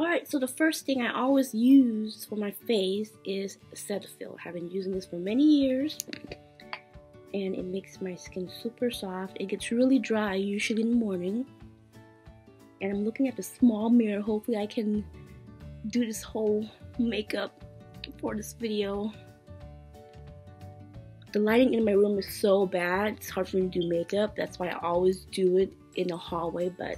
Alright, so the first thing I always use for my face is Cetaphil. I've been using this for many years, and it makes my skin super soft. It gets really dry usually in the morning, and I'm looking at the small mirror. Hopefully I can do this whole makeup for this video. The lighting in my room is so bad, it's hard for me to do makeup. That's why I always do it in the hallway, but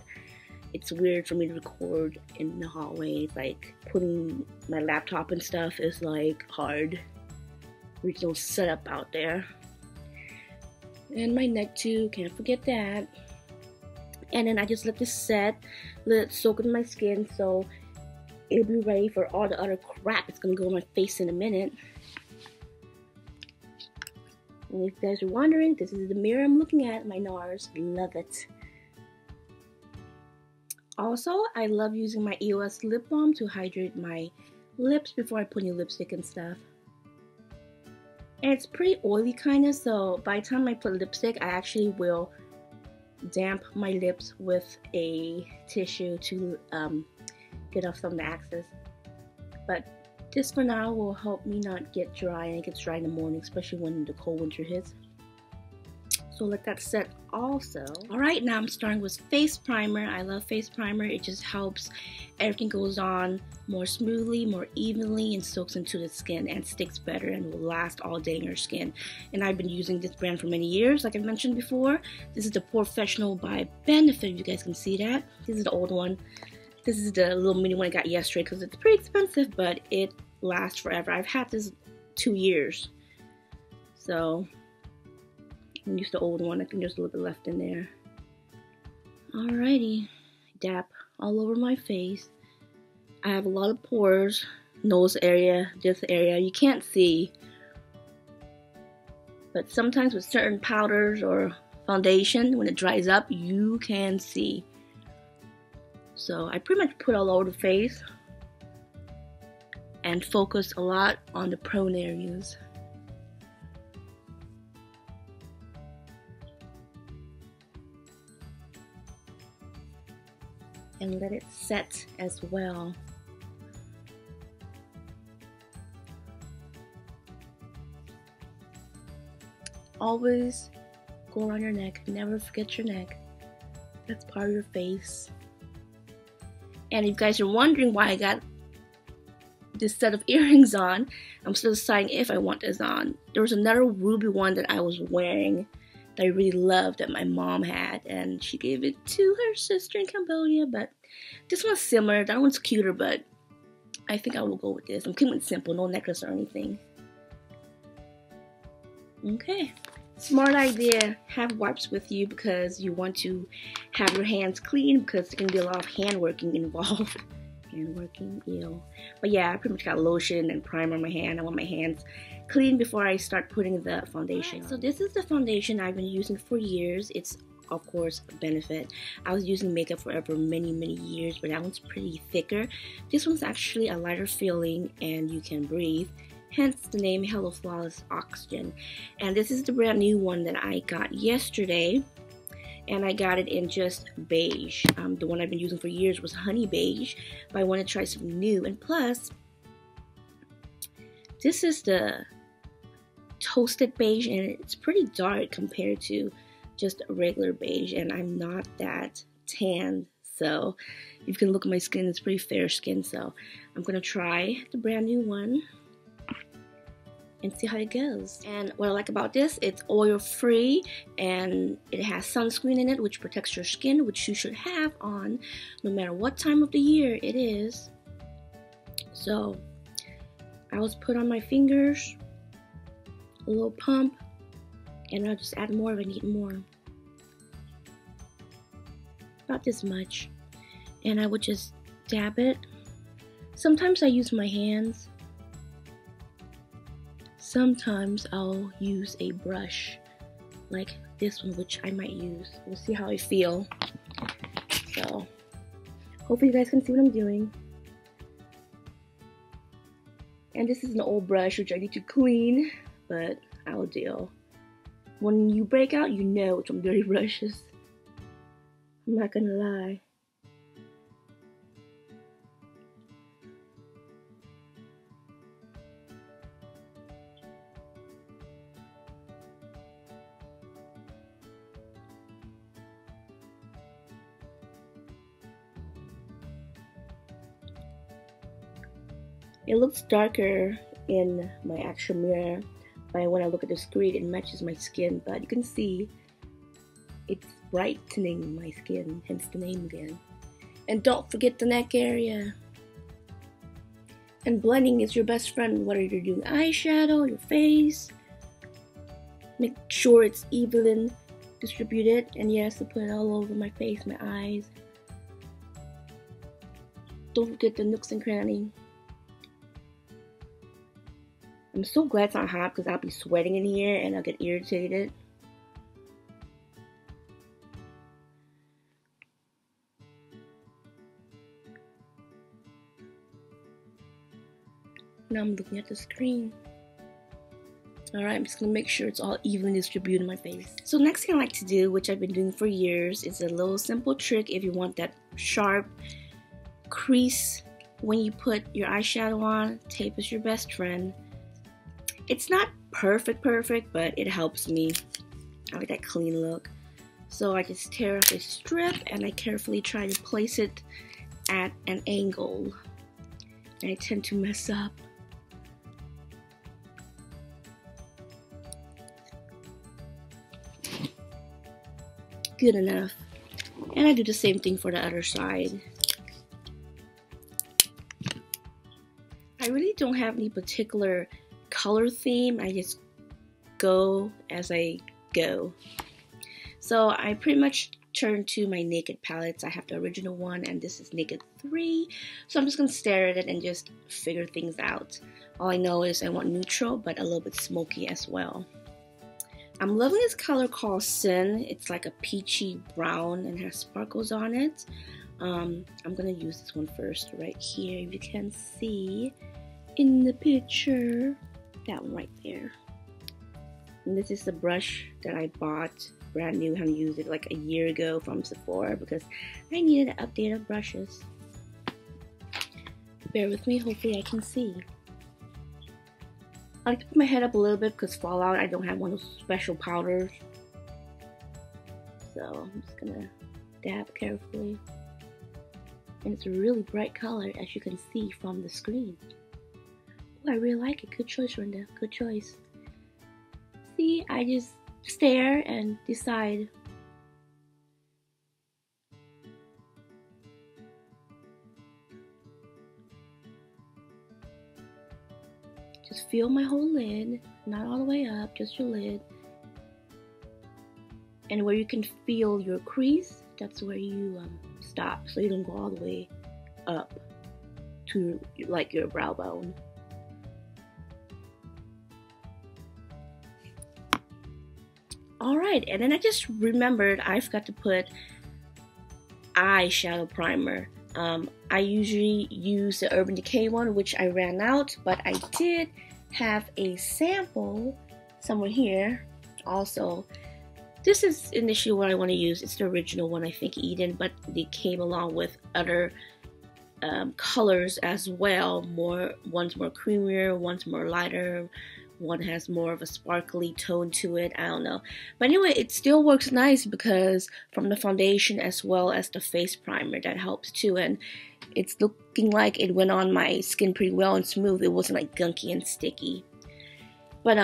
it's weird for me to record in the hallway. It's like putting my laptop and stuff is like hard. There's no setup out there. And my neck too, can't forget that. And then I just let this set, let it soak in my skin so it'll be ready for all the other crap that's gonna go on my face in a minute. And if you guys are wondering, this is the mirror I'm looking at, my NARS. Love it. Also, I love using my EOS lip balm to hydrate my lips before I put any lipstick and stuff. And it's pretty oily kind of, so by the time I put lipstick, I actually will damp my lips with a tissue to get off some of the excess. But this for now will help me not get dry, and it gets dry in the morning, especially when the cold winter hits. So let that set also. Alright, now I'm starting with face primer. I love face primer. It just helps everything goes on more smoothly, more evenly, and soaks into the skin and sticks better and will last all day in your skin. And I've been using this brand for many years, like I mentioned before. This is the Professional by Benefit. You guys can see that. This is the old one. This is the little mini one I got yesterday because it's pretty expensive, but it lasts forever. I've had this 2 years. So I'm used to the old one. I think there's a little bit left in there. Alrighty. Dab all over my face. I have a lot of pores. Nose area, this area. You can't see. But sometimes with certain powders or foundation, when it dries up, you can see. So I pretty much put all over the face and focus a lot on the prone areas. And let it set as well. Always go around your neck. Never forget your neck. That's part of your face. And if you guys are wondering why I got this set of earrings on, I'm still deciding if I want this on. There was another ruby one that I was wearing that I really loved that my mom had, and she gave it to her sister in Cambodia, but this one's similar. That one's cuter, but I think I will go with this. I'm keeping it simple, no necklace or anything. Okay. Smart idea, have wipes with you because you want to have your hands clean because there can be a lot of hand working involved. Hand working, ew. But yeah, I pretty much got lotion and primer on my hand. I want my hands clean before I start putting the foundation on. So this is the foundation I've been using for years. It's of course Benefit. I was using makeup forever many years, but that one's pretty thicker. This one's actually a lighter feeling and you can breathe. Hence the name Hello Flawless Oxygen. And this is the brand new one that I got yesterday. And I got it in just beige. The one I've been using for years was honey beige. But I want to try something new. And plus, this is the toasted beige. And it's pretty dark compared to just a regular beige. And I'm not that tanned. So you can look at my skin. It's pretty fair skin. So I'm going to try the brand new one and see how it goes. And what I like about this, it's oil free and it has sunscreen in it which protects your skin, which you should have on no matter what time of the year it is. So I was put on my fingers, a little pump, and I'll just add more if I need more. About this much. And I would just dab it. Sometimes I use my hands. Sometimes I'll use a brush like this one, which I might use. We'll see how I feel. So hopefully you guys can see what I'm doing. And this is an old brush which I need to clean, but I'll deal. When you break out, you know it's from dirty brushes. I'm not gonna lie. It looks darker in my actual mirror, but when I look at the screen it matches my skin, but you can see it's brightening my skin, hence the name again. And don't forget the neck area. And blending is your best friend, whether you're doing eyeshadow, your face. Make sure it's evenly distributed, and yes, to put it all over my face, my eyes. Don't forget the nooks and crannies. I'm so glad it's not hot because I'll be sweating in here and I'll get irritated. Now I'm looking at the screen. Alright, I'm just going to make sure it's all evenly distributed in my face. So next thing I like to do, which I've been doing for years, is a little simple trick if you want that sharp crease when you put your eyeshadow on. Tape is your best friend. It's not perfect, but it helps me. I like that clean look. So I just tear off a strip and I carefully try to place it at an angle. And I tend to mess up. Good enough. And I do the same thing for the other side. I really don't have any particular color theme. I just go as I go. So I pretty much turn to my Naked palettes. I have the original one and this is Naked 3. So I'm just going to stare at it and just figure things out. All I know is I want neutral but a little bit smoky as well. I'm loving this color called Sin. It's like a peachy brown and has sparkles on it. I'm going to use this one first right here. You can see in the picture. That one right there. And this is the brush that I bought brand new. I haven't used it like a year ago from Sephora because I needed an update of brushes. Bear with me, hopefully I can see. I like to put my head up a little bit because Fallout, I don't have one of those special powders. So I'm just gonna dab carefully. And it's a really bright color as you can see from the screen. Oh, I really like it. Good choice, Rhonda. Good choice. See, I just stare and decide. Just feel my whole lid, not all the way up, just your lid. And where you can feel your crease, that's where you stop, so you don't go all the way up to like your brow bone. Alright, and then I just remembered I forgot to put eyeshadow primer. I usually use the Urban Decay one, which I ran out, but I did have a sample somewhere here also. This is initially what I want to use. It's the original one, I think, Eden, but they came along with other colors as well. One's more creamier, one's more lighter, one has more of a sparkly tone to it. I don't know, but anyway, it still works nice because from the foundation as well as the face primer, that helps too. And it's looking like it went on my skin pretty well and smooth. It wasn't like gunky and sticky. But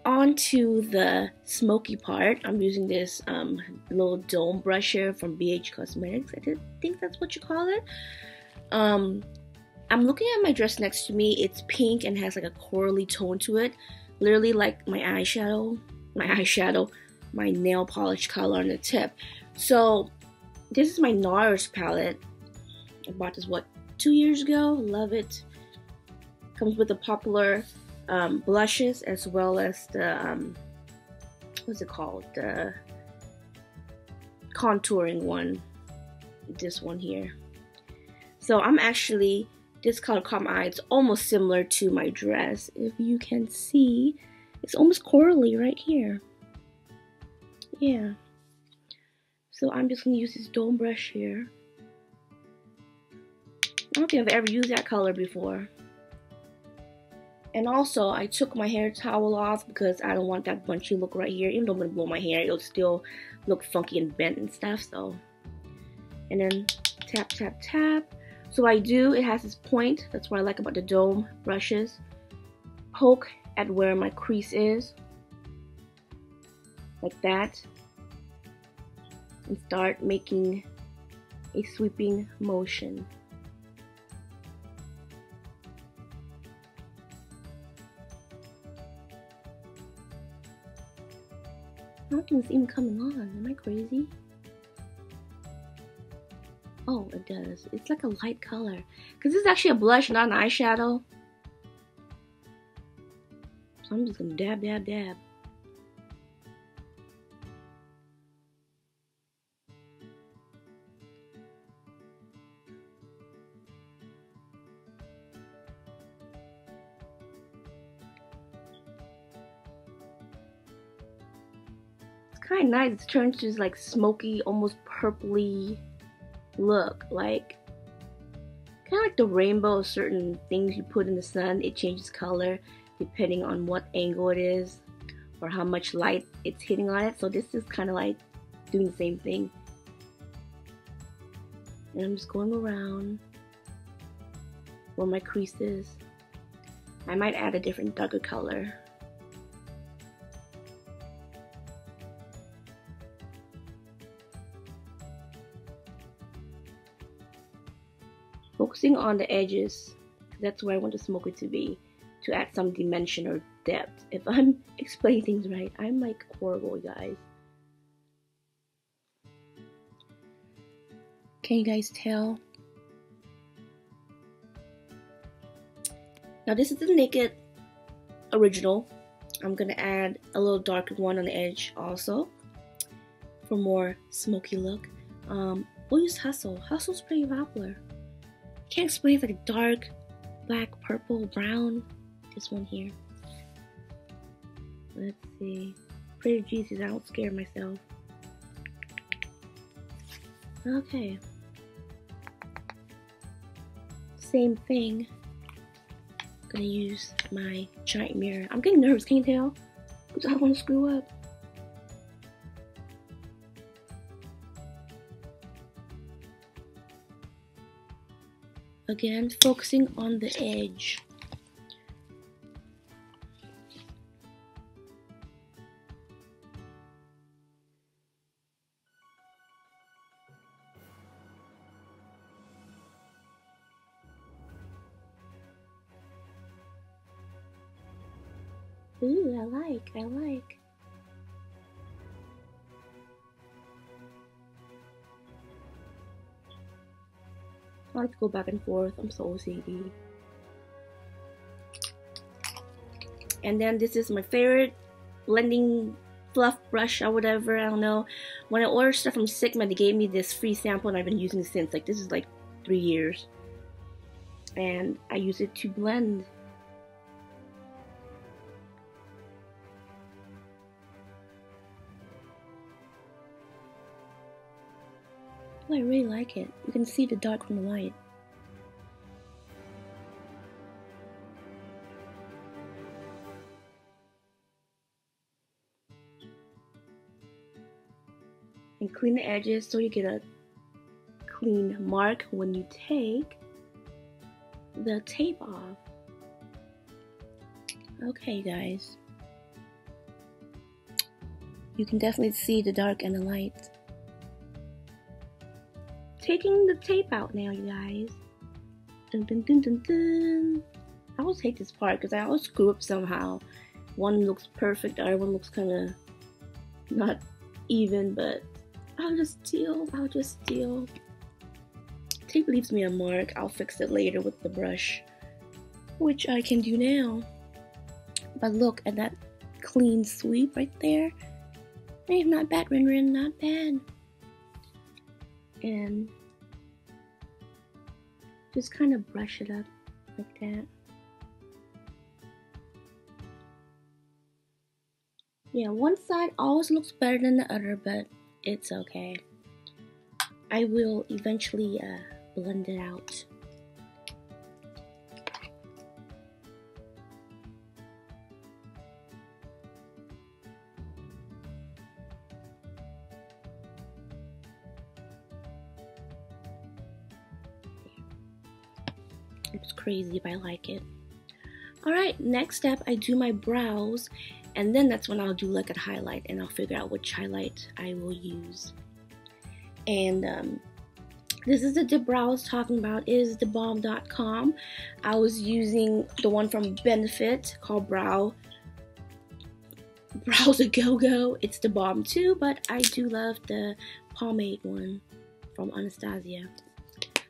on to the smoky part. I'm using this little dome brush here from BH Cosmetics. I think that's what you call it. I'm looking at my dress next to me. It's pink and has like a corally tone to it. Literally like my eyeshadow, my nail polish color on the tip. So this is my NARS palette. I bought this, what, 2 years ago? Love it. Comes with the popular blushes as well as the, what's it called? The contouring one. This one here. So I'm actually, this color caught my eye. It's almost similar to my dress. If you can see, it's almost corally right here. Yeah. So I'm just going to use this dome brush here. I don't think I've ever used that color before. And also, I took my hair towel off because I don't want that bunchy look right here. Even though I'm going to blow my hair, it'll still look funky and bent and stuff. So, and then tap, tap, tap So it has this point, that's what I like about the dome brushes. Poke at where my crease is, like that, and start making a sweeping motion. Nothing's even coming on. Am I crazy? Oh, it does. It's like a light color. Because this is actually a blush, not an eyeshadow. So I'm just going to dab, dab, dab. Kind of nice. It's turned to this like smoky, almost purpley look, like kind of like the rainbow of certain things you put in the sun. It changes color depending on what angle it is or how much light it's hitting on it. So this is kind of like doing the same thing. And I'm just going around where my crease is. I might add a different darker color. Focusing on the edges, that's where I want the smoky to be, to add some dimension or depth. If I'm explaining things right, I'm like horrible, guys. Can you guys tell? Now this is the Naked original. I'm gonna add a little darker one on the edge also for more smoky look. We'll use Hustle. Hustle's pretty popular. Can't explain, it's like a dark black, purple, brown. This one here. Let's see. Pretty Jesus, I don't scare myself. Okay. Same thing. I'm gonna use my giant mirror. I'm getting nervous, can you tell? Because I don't want to screw up. Again, focusing on the edge. Ooh, I like. I like to go back and forth. I'm so OCD. And then this is my favorite blending fluff brush or whatever. I don't know. When I ordered stuff from Sigma, they gave me this free sample, and I've been using it since. Like, this is like 3 years, and I use it to blend. Oh, I really like it. You can see the dark from the light. And clean the edges so you get a clean mark when you take the tape off. Okay, guys. You can definitely see the dark and the light. Taking the tape out now, you guys. Dun, dun, dun, dun, dun. I always hate this part because I always screw up somehow. One looks perfect, the other one looks kind of not even, but I'll just steal. Tape leaves me a mark. I'll fix it later with the brush, which I can do now. But look at that clean sweep right there. Hey, not bad, Rin, not bad. And just kind of brush it up like that. Yeah, one side always looks better than the other, but it's okay. I will eventually blend it out. It's crazy, but I like it. Alright, next step, I do my brows, and then that's when I'll do like a highlight, and I'll figure out which highlight I will use. And this is the dip brow I was talking about, is thebomb.com. I was using the one from Benefit called Brows A Go-Go. It's the bomb too, but I do love the pomade one from Anastasia.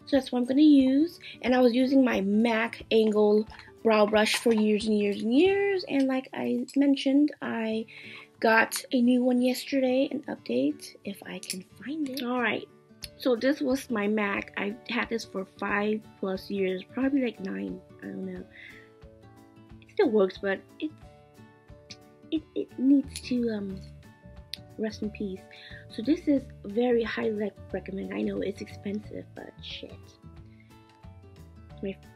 So that's what I'm going to use. And I was using my MAC angle brow brush for years and years and years. And like I mentioned, I got a new one yesterday, an update, if I can find it. Alright, so this was my MAC. I've had this for 5+ years, probably like 9, I don't know. It still works, but it needs to rest in peace. So this is very highly recommended. I know it's expensive, but shit.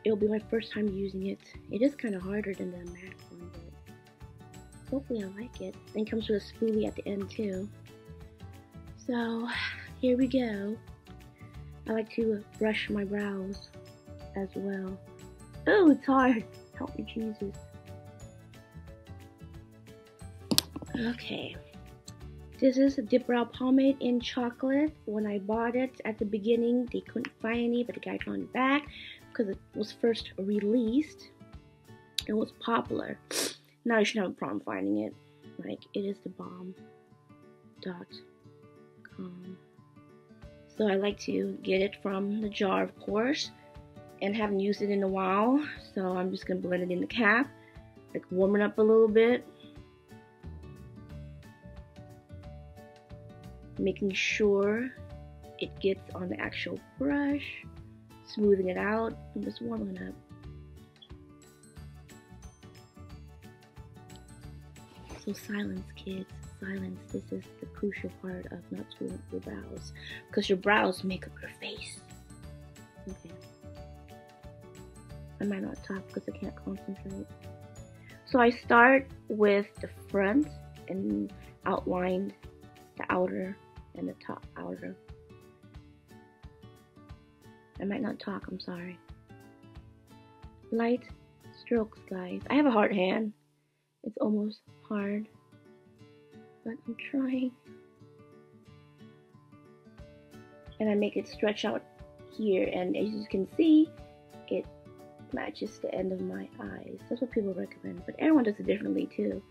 It'll be my first time using it. It is kind of harder than the MAC one, but hopefully I like it. And it comes with a spoolie at the end too. So here we go. I like to brush my brows as well. Oh, it's hard. Help me, Jesus. Okay. This is a dip brow pomade in chocolate. When I bought it at the beginning, they couldn't find any, but the guy found it back because it was first released. It was popular. Now you shouldn't have a problem finding it. Like, it is the bomb.com. So I like to get it from the jar, of course, and haven't used it in a while. So I'm just gonna blend it in the cap, like warm it up a little bit. Making sure it gets on the actual brush, smoothing it out, and just warming it up. So silence, kids, silence. This is the crucial part of not screwing up your brows, because your brows make up your face. Okay. I might not talk because I can't concentrate. So I start with the front and outline the outer and the top outer. I might not talk, I'm sorry. Light strokes, guys. I have a hard hand. It's almost hard, but I'm trying. And I make it stretch out here, and as you can see, it matches the end of my eyes. That's what people recommend, but everyone does it differently too,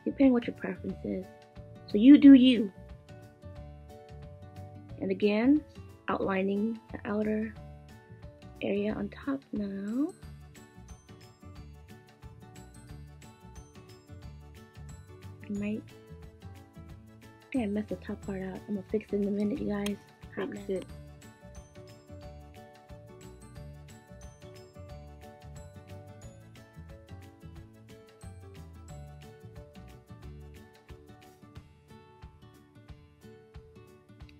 depending on what your preference is. So you do you. And again, outlining the outer area on top now. I think I messed the top part out. I'm gonna fix it in a minute, you guys. Fix it.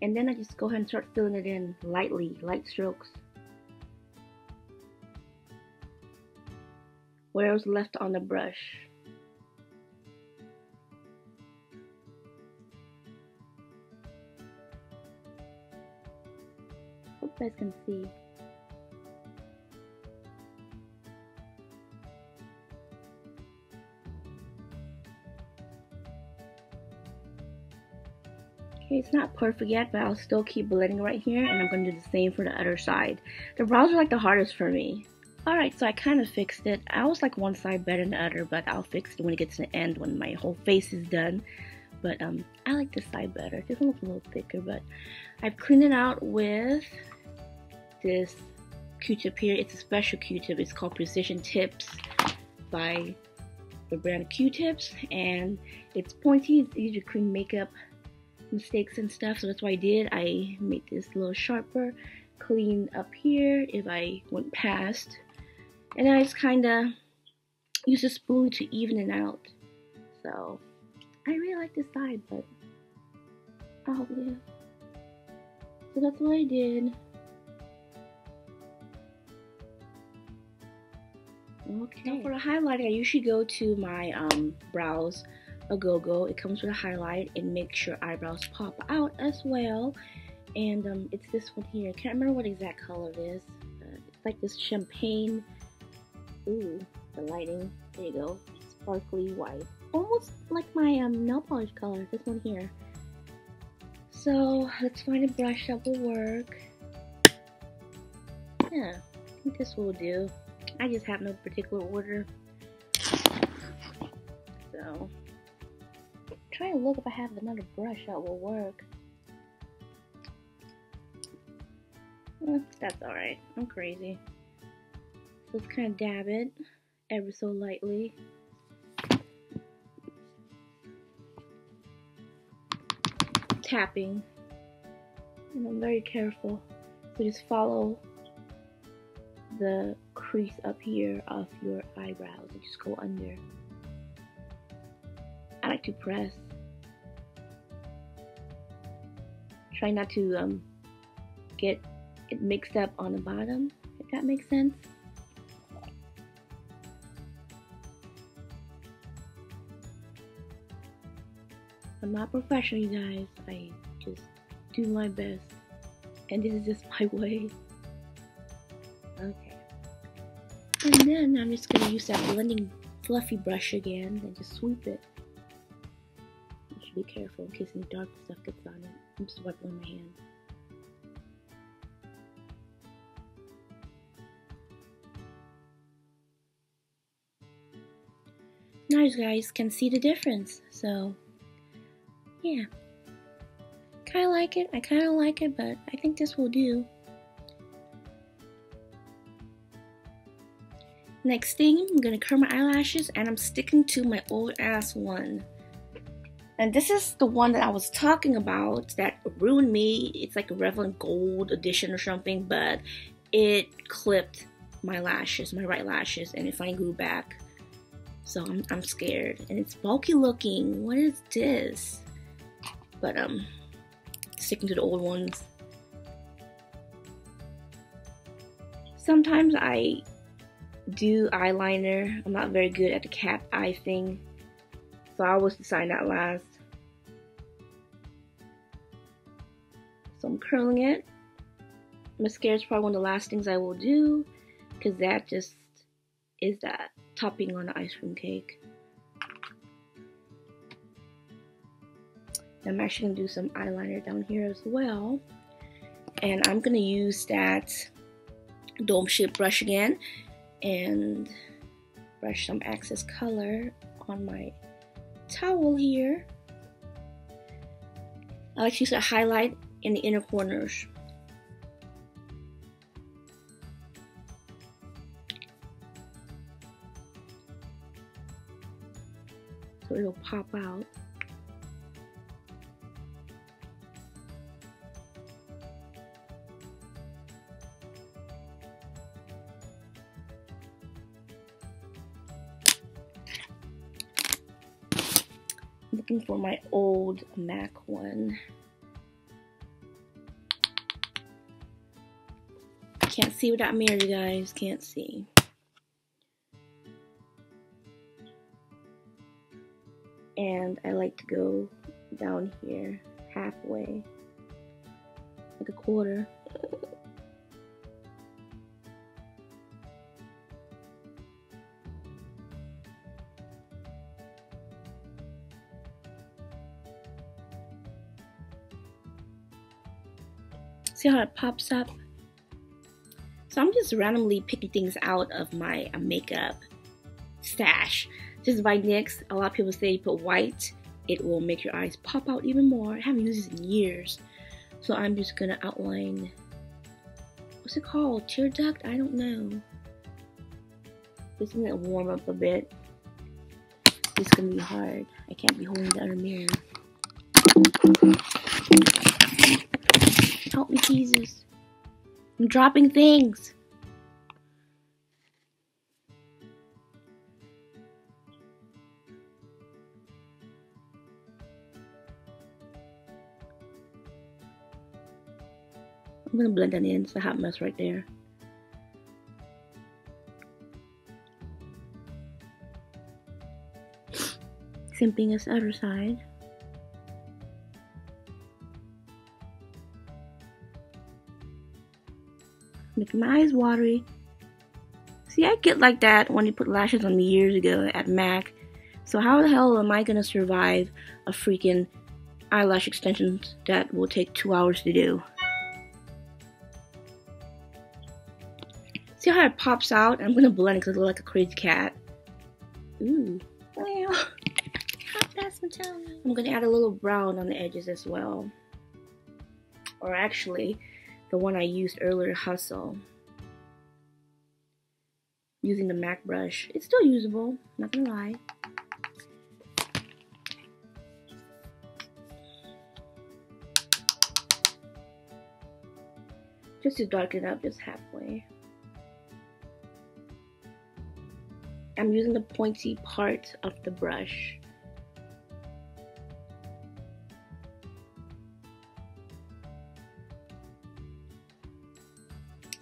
And then I just go ahead and start filling it in lightly, light strokes. Where it was left on the brush. Hope you guys can see. Okay, it's not perfect yet, but I'll still keep blending right here, and I'm going to do the same for the other side. The brows are like the hardest for me. Alright, so I kind of fixed it. I always like one side better than the other, but I'll fix it when it gets to the end, when my whole face is done. But I like this side better. This one looks a little thicker, but I've cleaned it out with this Q-tip here. It's a special Q-tip. It's called Precision Tips by the brand Q-tips, and it's pointy. It's easy to clean makeup mistakes and stuff, so that's what I did. I made this a little sharper, clean up here if I went past, and then I just kind of use a spoon to even it out. So I really like this side, but I'll live. So that's what I did. Okay. Now for the highlighting, I usually go to my Brows A Go-Go. It comes with a highlight and makes your eyebrows pop out as well. And it's this one here. I can't remember what exact color it is. like this champagne. Ooh, the lighting. There you go. Sparkly white. Almost like my nail polish color. This one here. So let's find a brush that will work. Yeah, I think this will do. I just have no particular order. So I'm trying to look if I have another brush that will work. That's alright. I'm crazy. So let's kind of dab it ever so lightly. Tapping. And I'm very careful. So just follow the crease up here of your eyebrows and just go under. I like to press. Try not to get it mixed up on the bottom, if that makes sense. I'm not professional, you guys. I just do my best. And this is just my way. Okay. And then I'm just gonna use that blending fluffy brush again and just sweep it. You should be careful in case any dark stuff gets on it. I'm just wiping on my hand. Now you guys can see the difference. So yeah. Kinda like it. I kinda like it, but I think this will do. Next thing, I'm gonna curl my eyelashes, and I'm sticking to my old ass one. And this is the one that I was talking about that ruined me. It's like a Revlon Gold edition or something, but it clipped my lashes, my right lashes, and it finally grew back. So I'm scared, and it's bulky looking. What is this? But sticking to the old ones. Sometimes I do eyeliner. I'm not very good at the cat eye thing, so I always decide that last. So I'm curling it. Mascara is probably one of the last things I will do, because that just is that topping on the ice cream cake. I'm actually going to do some eyeliner down here as well. And I'm going to use that dome shaped brush again and brush some excess color on my towel here. I like to use a highlight in the inner corners. So it'll pop out. Looking for my old MAC one. Can't see without mirror, you guys. Can't see. And I like to go down here halfway, like a quarter. See how it pops up? So I'm just randomly picking things out of my makeup stash. This is by NYX. A lot of people say you put white, it will make your eyes pop out even more. I haven't used this in years. So I'm just gonna outline, what's it called? Tear duct? I don't know. Just gonna warm up a bit. It's gonna be hard. I can't be holding the other mirror. Help me, Jesus. I'm dropping things. I'm gonna blend that in. It's a hot mess right there. Same thing as the other side. Making my eyes watery. See, I get like that when you put lashes on me years ago at Mac. So how the hell am I gonna survive a freaking eyelash extension that will take 2 hours to do? See how it pops out? I'm gonna blend it because I look like a crazy cat. Ooh. I'm gonna add a little brown on the edges as well. Or actually, the one I used earlier, Hustle. Using the Mac brush. It's still usable, not gonna lie. Just to darken up just halfway. I'm using the pointy part of the brush.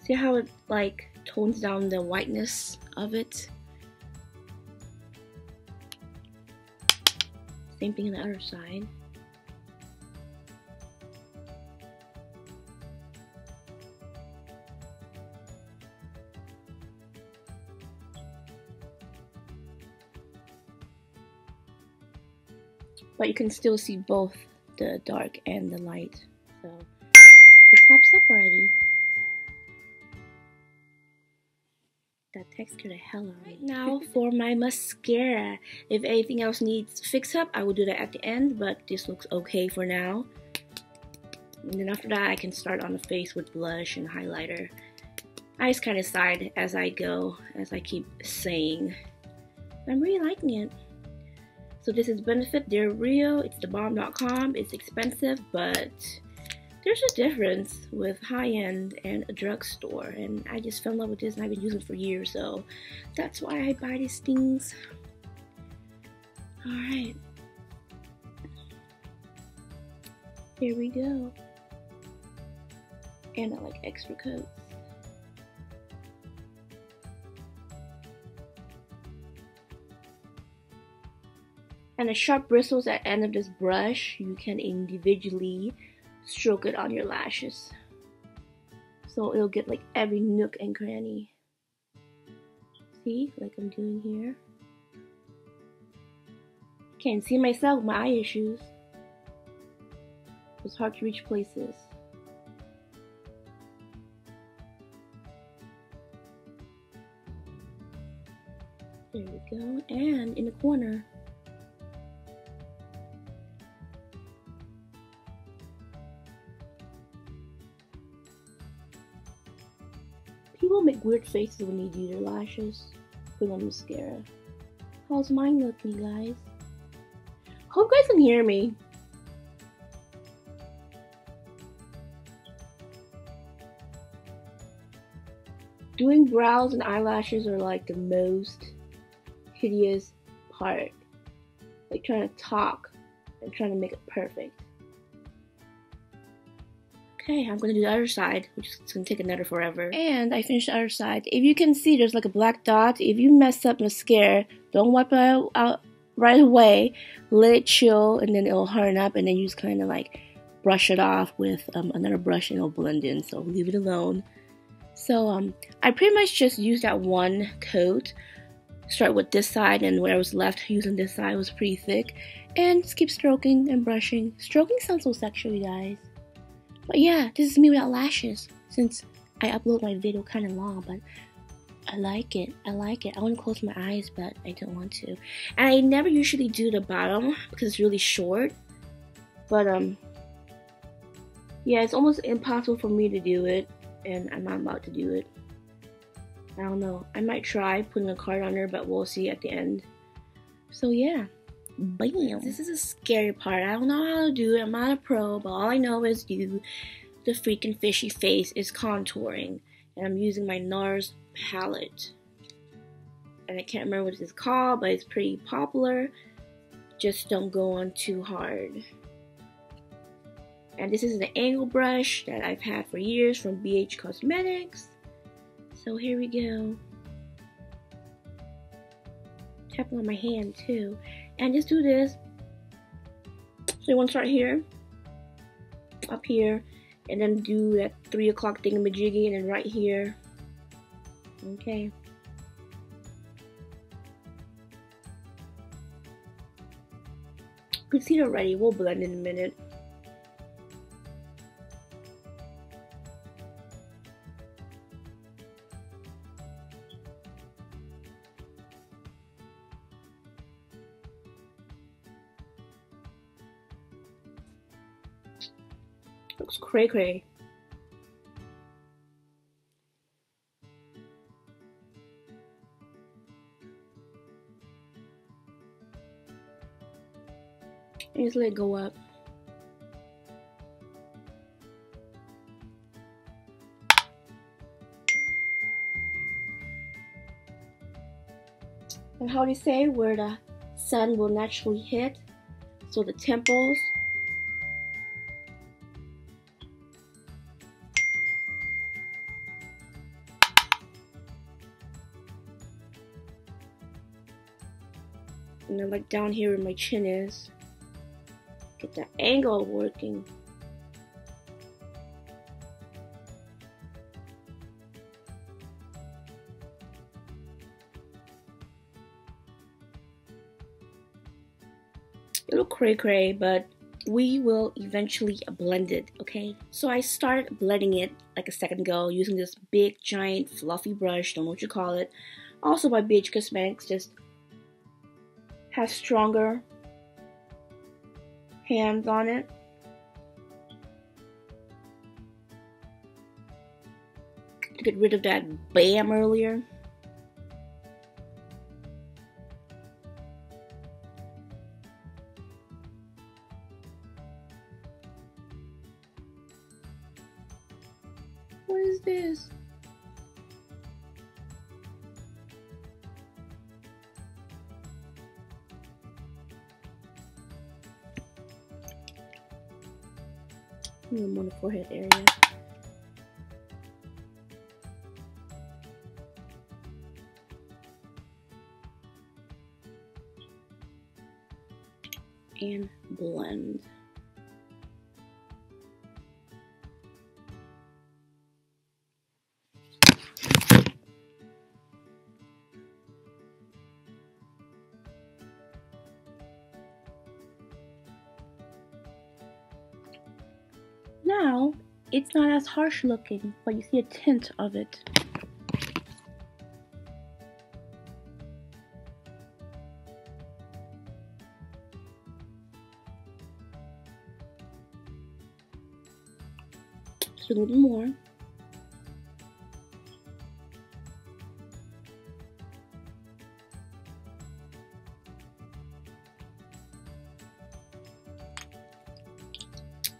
See how it like tones down the whiteness of it? Same thing on the other side. But you can still see both the dark and the light. So it pops up already. That text scared the hell out of me. Now for my mascara. If anything else needs fix up, I will do that at the end, but this looks okay for now. And then after that, I can start on the face with blush and highlighter. I just kind of decide as I go, as I keep saying. I'm really liking it. So this is Benefit. They're real. It's thebomb.com. It's expensive, but there's a difference with high-end and a drugstore. And I just fell in love with this, and I've been using it for years. So that's why I buy these things. All right. Here we go. And I like extra coats. And the sharp bristles at the end of this brush, you can individually stroke it on your lashes. So it'll get like every nook and cranny. See, like I'm doing here. Can't see myself with my eye issues. It's hard to reach places. There we go. And in the corner. People make weird faces when they do their lashes. Put on mascara. How's mine looking, guys? Hope you guys can hear me. Doing brows and eyelashes are like the most hideous part. Like trying to talk and trying to make it perfect. Okay, I'm gonna do the other side, which is gonna take another forever. And I finished the other side. If you can see, there's like a black dot. If you mess up mascara, don't wipe it out right away. Let it chill, and then it'll harden up, and then you just kind of like brush it off with another brush, and it'll blend in. So leave it alone. So I pretty much just used that one coat. Start with this side, and where I was left using this side was pretty thick. And just keep stroking and brushing. Stroking sounds so sexual, you guys. But yeah, this is me without lashes, since I upload my video kind of long, but I like it. I like it. I want to close my eyes, but I don't want to. And I never usually do the bottom because it's really short. But yeah, it's almost impossible for me to do it, and I'm not about to do it. I don't know. I might try putting a card on her, but we'll see at the end. So yeah. Bam! This is a scary part. I don't know how to do it. I'm not a pro, but all I know is do the freaking fishy face is contouring. And I'm using my NARS palette. And I can't remember what this is called, but it's pretty popular. Just don't go on too hard. And this is an angle brush that I've had for years from BH Cosmetics. So here we go. Tapping on my hand too. And just do this. So you want to start here, up here, and then do that 3 o'clock thingamajiggy, and then right here. Okay. You can see it already. We'll blend in a minute. Looks cray cray. And just let it go up. And how they say where the sun will naturally hit, so the temples. And then like down here where my chin is. Get that angle working. A little cray cray, but we will eventually blend it, okay? So I started blending it like a second ago using this big giant fluffy brush, don't know what you call it. Also by BH Cosmetics, just has stronger hands on it. To get rid of that bam earlier. What is this? A little more on the forehead area. And blend. Now, it's not as harsh looking, but you see a tint of it. Just a little more.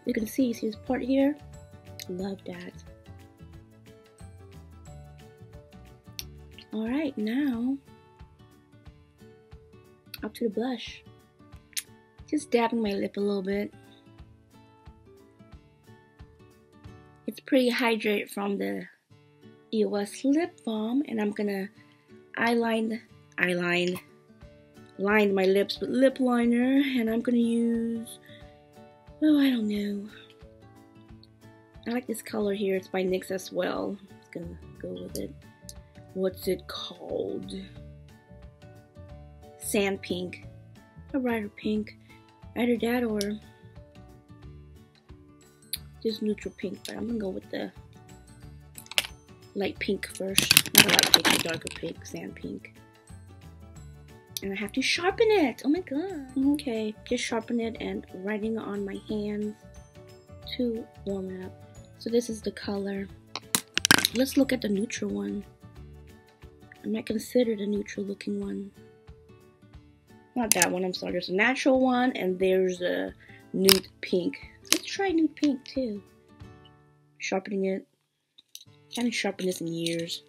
You can see this part here. Love that. Alright, now up to the blush. Just dabbing my lip a little bit. It's pretty hydrated from the EOS lip balm, and I'm gonna line my lips with lip liner, and I'm gonna use, oh, I don't know. I like this color here. It's by NYX as well. I'm just gonna go with it. What's it called? Sand pink. A brighter pink. Either that or this neutral pink, but I'm gonna go with the light pink first. Not a light pink, a darker pink, sand pink. And I have to sharpen it. Oh my god. Okay, just sharpen it and writing on my hands to warm it up. So this is the color. Let's look at the neutral one. I might consider the neutral looking one. Not that one, I'm sorry. There's a natural one and there's a nude pink. Let's try nude pink too. Sharpening it. I haven't sharpened this in years.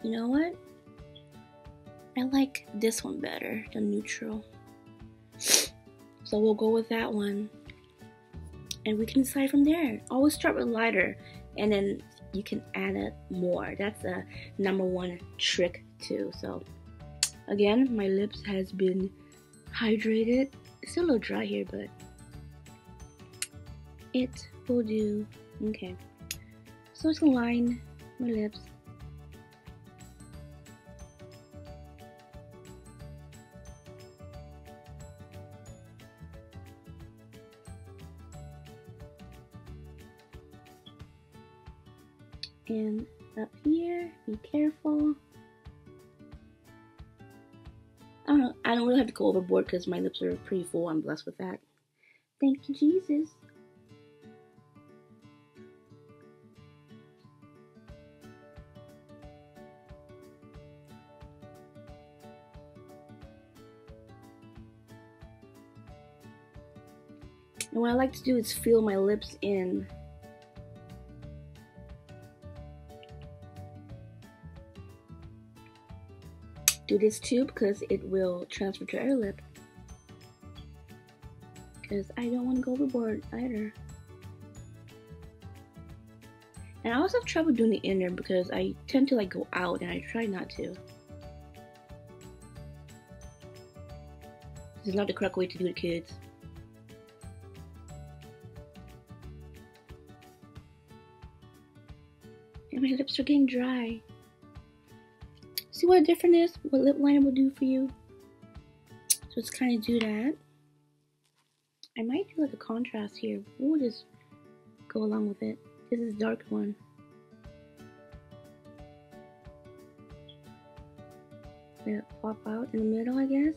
You know what? I like this one better, the neutral. So we'll go with that one. And we can decide from there. Always start with lighter and then you can add it more. That's a #1 trick too. So again, my lips has been hydrated It's still a little dry here, but it will do. Okay, so it's gonna line my lips. And up here, be careful. I don't really have to go overboard because my lips are pretty full. I'm blessed with that. Thank you, Jesus. And what I like to do is fill my lips in. Do this too because it will transfer to your lip. Because I don't want to go overboard either. And I also have trouble doing the inner because I tend to like go out and I try not to. This is not the correct way to do it, kids. And my lips are getting dry. See what a difference is? What lip liner will do for you? So let's kind of do that. I might do like a contrast here. We'll just go along with it. This is a dark one. Let it pop out in the middle, I guess.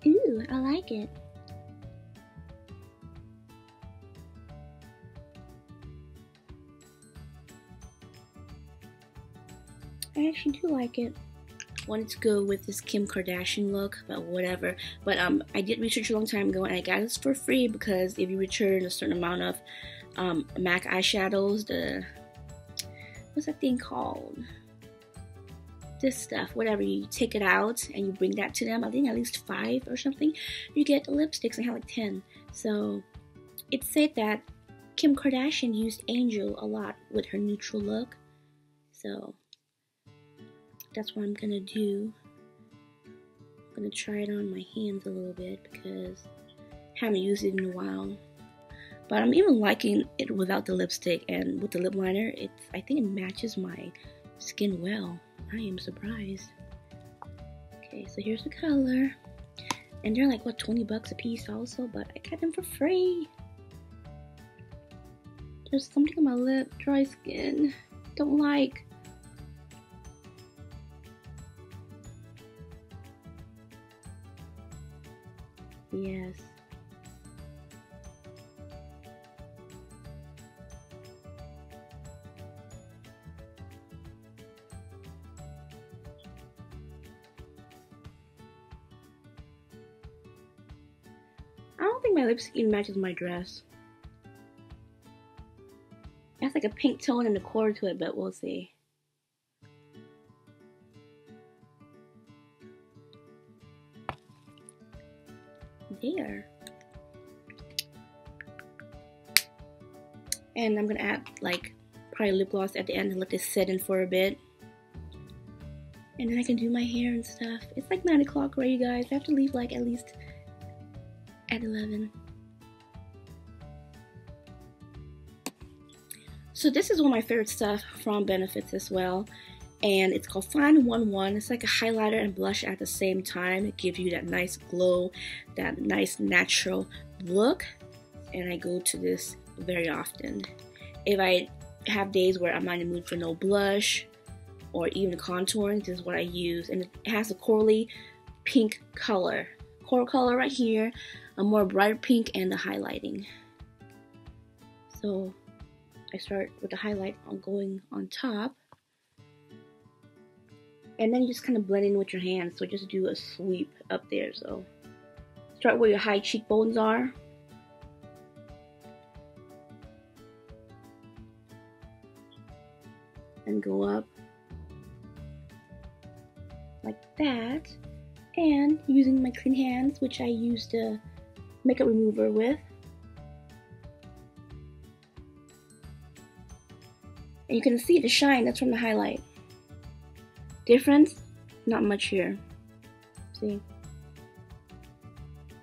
Ooh, I like it. I actually do like it. Wanted to go with this Kim Kardashian look, but whatever. But I did research a long time ago and I got this for free because if you return a certain amount of MAC eyeshadows, what's that thing called? This stuff, whatever, you take it out and you bring that to them, I think at least 5 or something, you get lipsticks. I had like 10. So it said that Kim Kardashian used Angel a lot with her neutral look. So that's what I'm gonna do. I'm gonna try it on my hands a little bit because I haven't used it in a while. But I'm even liking it without the lipstick, and with the lip liner, I think it matches my skin well. I am surprised. Okay, so here's the color. And they're like, what, 20 bucks a piece also, but I got them for free. There's something on my lip, dry skin, don't like. Yes. I don't think my lipstick even matches my dress. It has like a pink tone and a core to it, but we'll see. There. And I'm gonna add like probably lip gloss at the end and let this set in for a bit. And then I can do my hair and stuff. It's like 9 o'clock, right, you guys? I have to leave like at least at 11. So this is one of my favorite stuff from Benefits as well. And it's called Fine 1-1. It's like a highlighter and blush at the same time. It gives you that nice glow, that nice natural look. And I go to this very often. If I have days where I'm not in the mood for no blush or even contouring, this is what I use. And it has a corally pink color. Coral color right here, a more brighter pink, and the highlighting. So I start with the highlight on going on top. And then you just kind of blend in with your hands. So just do a sweep up there. So start where your high cheekbones are. And go up like that. And using my clean hands, which I used a makeup remover with. And you can see the shine, that's from the highlight. Difference? Not much here. See?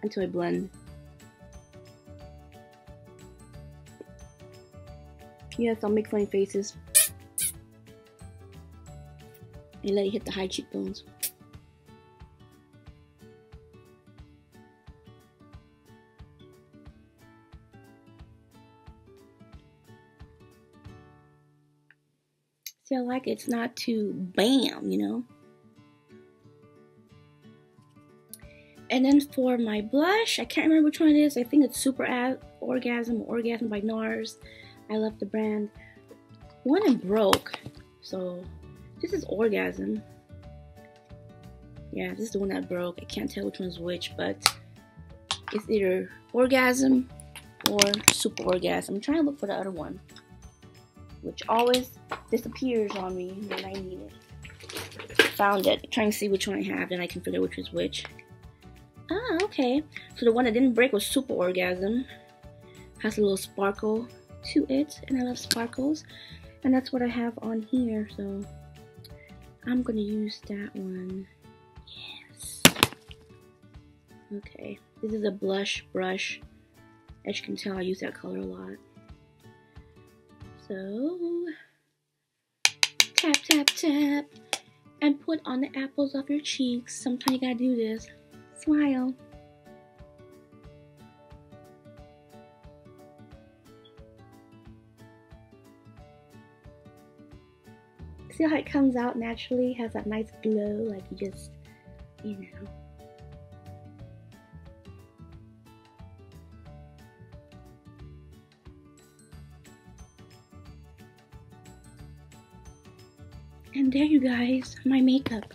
Until I blend. Yes, I'll make funny faces. And let it hit the high cheekbones. See, I like it. It's not too bam, you know? And then for my blush, I can't remember which one it is. I think it's Super Orgasm or Orgasm by NARS. I love the brand. One broke, so this is Orgasm. Yeah, this is the one that broke. I can't tell which one's which, but it's either Orgasm or Super Orgasm. I'm trying to look for the other one, which always disappears on me when I need it. Found it. I'm trying to see which one I have, then I can figure out which is which. Ah, okay. So the one that didn't break was Super Orgasm. Has a little sparkle to it, and I love sparkles. And that's what I have on here, so I'm gonna use that one. Yes. Okay. This is a blush brush. As you can tell, I use that color a lot. So tap, tap, tap, and put on the apples of your cheeks. Sometimes you gotta do this. Smile. See how it comes out naturally? Has that nice glow, like you just, you know. And there you guys, my makeup.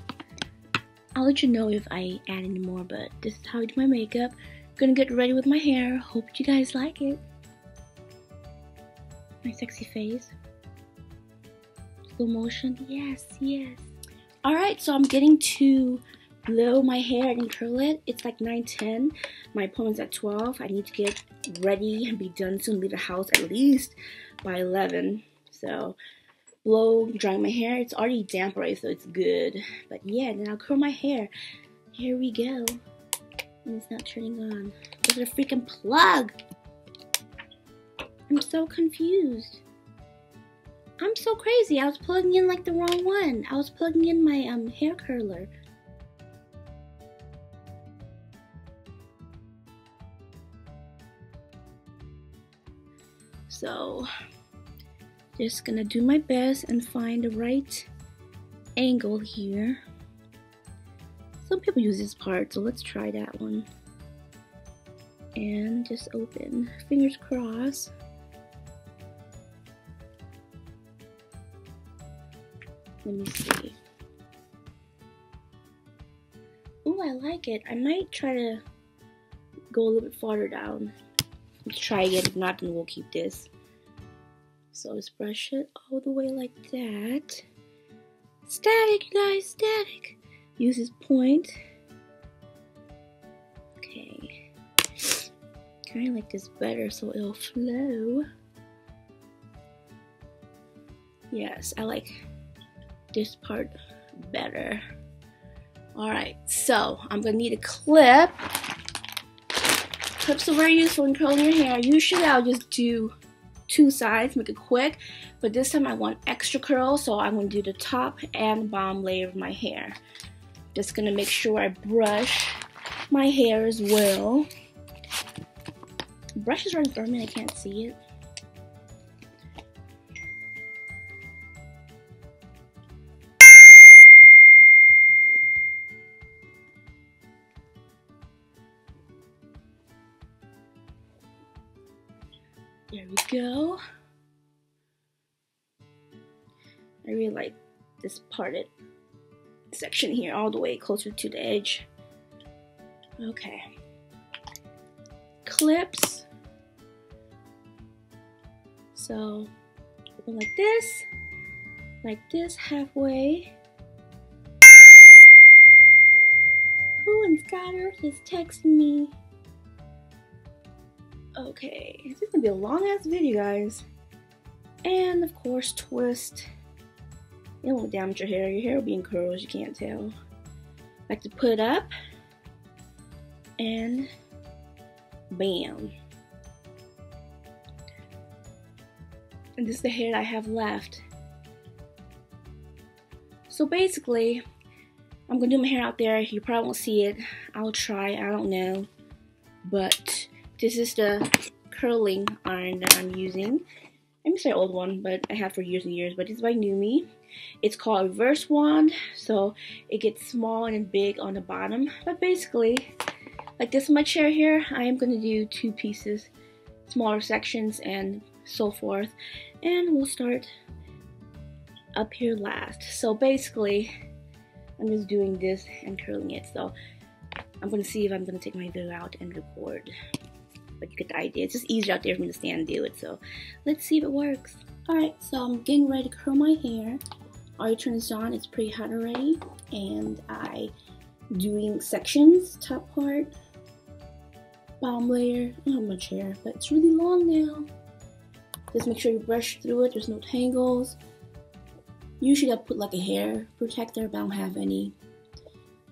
I'll let you know if I add any more, but this is how I do my makeup. Gonna get ready with my hair. Hope you guys like it. My sexy face. Slow motion. Yes, yes. Alright, so I'm getting to blow my hair and curl it. It's like 9:10. My appointment's at 12. I need to get ready and be done soon. Leave the house at least by 11. So blow, drying my hair. It's already damp already, so it's good. But yeah, then I'll curl my hair. Here we go. And it's not turning on. Look at the freaking plug. I'm so confused. I'm so crazy. I was plugging in like the wrong one. I was plugging in my hair curler. So just gonna do my best and find the right angle here. Some people use this part, so let's try that one. And just open. Fingers crossed. Let me see. Ooh, I like it. I might try to go a little bit farther down. Let's try again. If not, then we'll keep this. So let's brush it all the way like that. Static, you guys, static. Use this point. Okay. Kind of like this better so it'll flow. Yes, I like this part better. Alright, so I'm gonna need a clip. Clips are very useful in curling your hair. Usually I'll just do two sides, make it quick, but this time I want extra curl, so I'm going to do the top and bottom layer of my hair. Just going to make sure I brush my hair as well. The brush is right in front of me, I can't see it. There we go. I really like this parted section here all the way closer to the edge. Okay. Clips. So open like this halfway. Who in Sky Earth is texting me? Okay, this is gonna be a long ass video, guys. And of course, twist. You don't want to damage your hair. Your hair will be in curls, you can't tell. I like to put it up, and bam. And this is the hair that I have left. So basically, I'm gonna do my hair out there. You probably won't see it. I'll try, I don't know. But this is the curling iron that I'm using. I miss my old one, but I had for years and years, but it's by Numi. It's called a reverse wand, so it gets small and big on the bottom. But basically, like this in my chair here, I am gonna do 2 pieces, smaller sections and so forth. And we'll start up here last. So basically, I'm just doing this and curling it. So I'm gonna see if I'm gonna take my video out and record. But you get the idea. It's just easier out there for me to stand and do it. So let's see if it works. Alright, so I'm getting ready to curl my hair. I already turned this on. It's pretty hot already. And I doing sections, top part, bottom layer. I don't have much hair, but it's really long now. Just make sure you brush through it. There's no tangles. Usually I put like a hair protector, but I don't have any.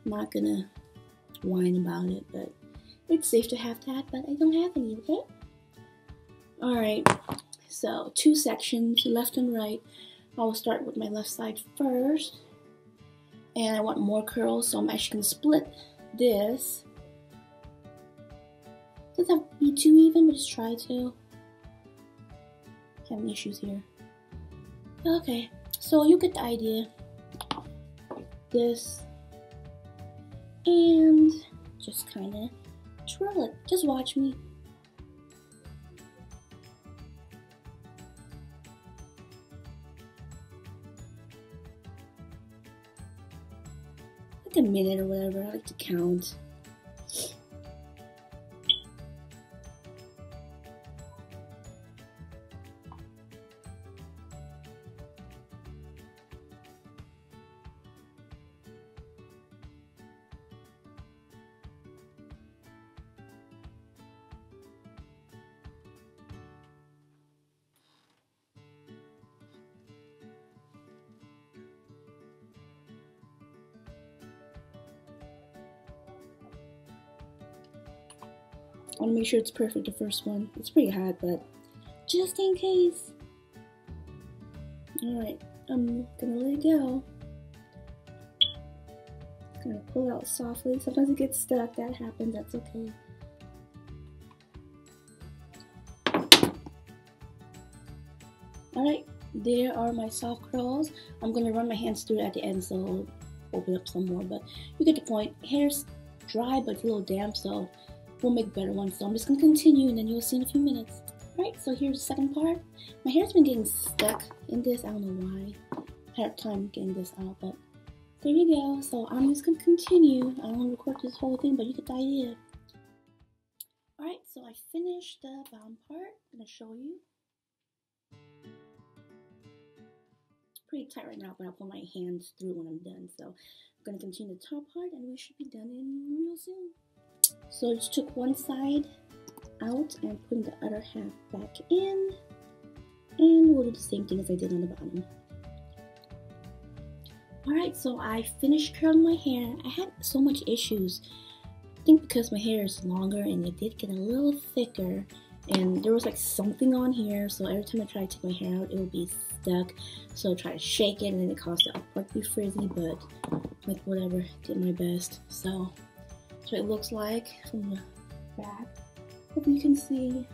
I'm not gonna whine about it, but it's safe to have that, but I don't have any, okay? Alright, so 2 sections, left and right. I will start with my left side first. And I want more curls, so I'm actually gonna split this. Doesn't have to be too even, but just try to. Having issues here. Okay, so you get the idea. This. And just kinda twirl it. Just watch me. Like a minute or whatever. I like to count. I want to make sure it's perfect, the first one. It's pretty hot, but just in case. Alright, I'm gonna let it go. Gonna pull it out softly. Sometimes it gets stuck, that happens, that's okay. Alright, there are my soft curls. I'm gonna run my hands through it at the end, so it'll open up some more, but you get the point. Hair's dry, but it's a little damp, so we'll make better ones. So I'm just gonna continue, and then you'll see in a few minutes. Alright, so here's the second part. My hair's been getting stuck in this. I don't know why. I had time getting this out, but there you go. So I'm just gonna continue. I don't want to record this whole thing, but you get the idea. Alright, so I finished the bottom part. I'm gonna show you. Pretty tight right now, but I'll put my hands through when I'm done. So I'm gonna continue the top part, and we should be done in real soon. So I just took one side out and putting the other half back in, and we'll do the same thing as I did on the bottom. Alright, so I finished curling my hair. I had so much issues. I think because my hair is longer and it did get a little thicker, and there was like something on here, so every time I try to take my hair out, it will be stuck. So I try to shake it, and then it caused the upper part to be frizzy, but like whatever, did my best. So that's what it looks like from the back. Hope you can see.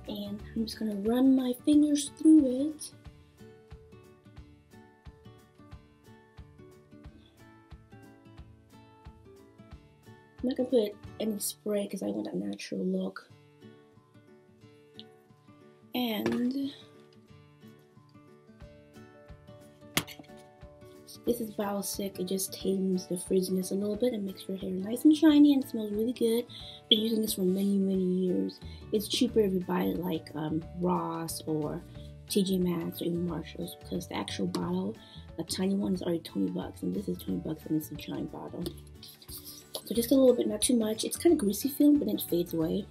And I'm just gonna run my fingers through it. I'm not gonna put any spray because I want a natural look. And this is Balsamic. It just tames the frizziness a little bit and makes your hair nice and shiny, and it smells really good. I've been using this for many years. It's cheaper if you buy it like Ross or TJ Maxx or even Marshalls, because the actual bottle, a tiny one, is already 20 bucks, and this is 20 bucks and it's a giant bottle. So just a little bit, not too much. It's kind of greasy feeling, but then it fades away.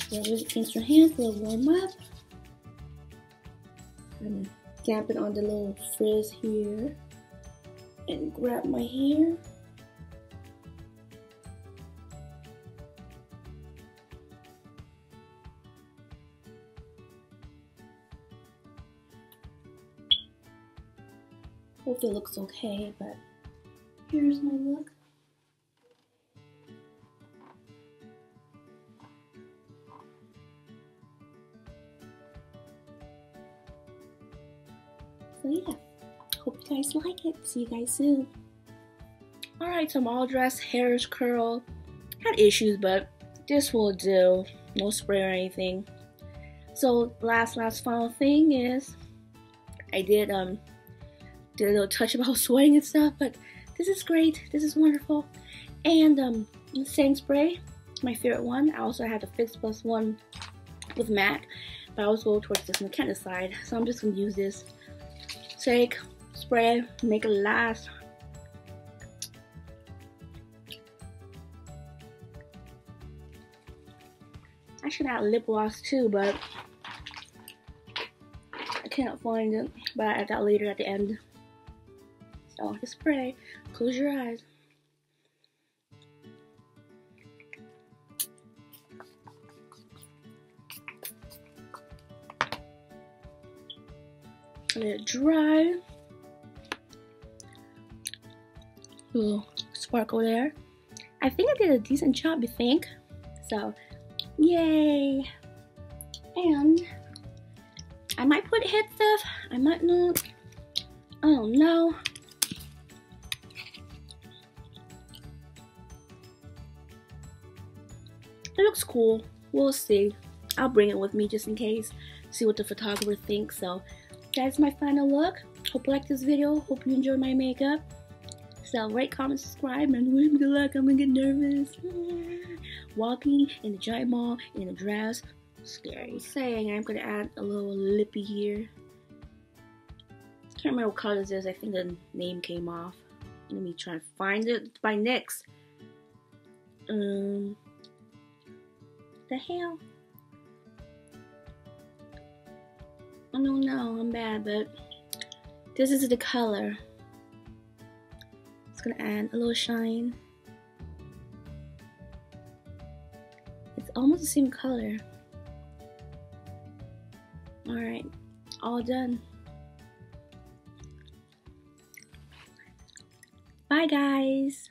So rinse your hands, a little warm up. And dampen on the little frizz here. And grab my hair. Hope it looks okay, but here's my look. So yeah, hope you guys like it. See you guys soon. Alright, so I'm all dressed, hair is curled. Had issues, but this will do. No spray or anything. So last final thing is I did a little touch about sweating and stuff, but this is great. This is wonderful. And setting spray, my favorite one. I also had the Fix Plus one with MAC, but I was going towards this McKenna side, so I'm just gonna use this. Take, spray, make it last. I should add lip gloss too, but I can't find it. But I add that later at the end. So just spray. Close your eyes. Let it dry. Little sparkle there. I think I did a decent job, I think. So, yay! And I might put head stuff. I might not. I don't know. It looks cool. We'll see. I'll bring it with me just in case. See what the photographer thinks. So that's my final look. Hope you like this video. Hope you enjoy my makeup. So rate, comment, subscribe, and wish me good luck. I'm gonna get nervous. Walking in the giant mall in a dress. Scary. Saying I'm gonna add a little lippy here. Can't remember what color this is. I think the name came off. Let me try and find it. It's by NYX. The hell? I don't know, I'm bad, but this is the color. It's gonna add a little shine. It's almost the same color. Alright, all done. Bye guys!